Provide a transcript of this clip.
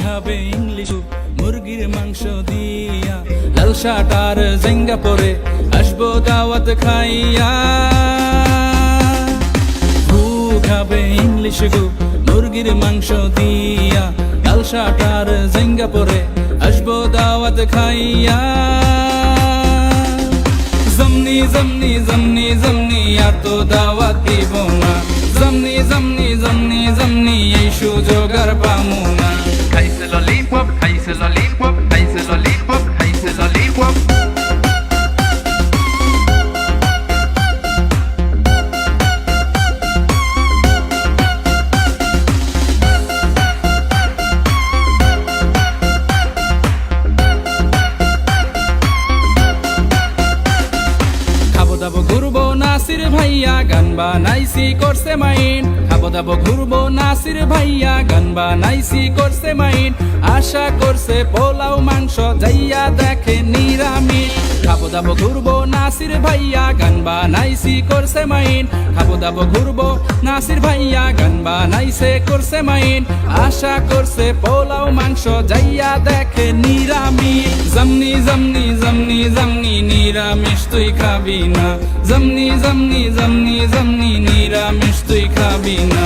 খাবে ইংলিশ মুরগির মাংস দিয়া, লাল শার্ট আর জেঙ্গা পরে আসবো দাওয়াত খাইয়া। ভু খাবে ইংলিশ মুরগির মাংস দিয়া, লাল শার্ট আর জেঙ্গা পরে আসবো দাওয়াত খাইয়া। জমনি জমনি জমনি জমনি আর তো দাওয়াত দিব না, জমনি জমনি জমনি জমনি এই সুযোগ আর পামু না। খাইছে ললিপপ, খাইছে ললিপপ, খাইছে ললিপপ, খাইছে ললিপপ। খাবো দাবো ঘুরবো নাসির ভাইয়া গান বানাইছি করছে মাইন, খাবো দাবো ঘুরবো নাসির ভাইয়া গান বানাইছি করছে মাইন। আশা করছে পোলাও মাংস যাইয়া দেখে নিরামিষ। খাবো দাবো ঘুরবো নাসির ভাইয়া গান বানাইছি করছে মাইন, খাবো দাবো ঘুরবো নাসির ভাইয়া গান বানাইছে করছে মাইন। আশা করছে পোলাও মাংস যাইয়া দেখে নিরামিষ। জমনি জমনি জমনি জমনি নিরামিষ তুই খাবি না, জমনি জমনি জমনি জমনি নিরামিষ তুই খাবি না।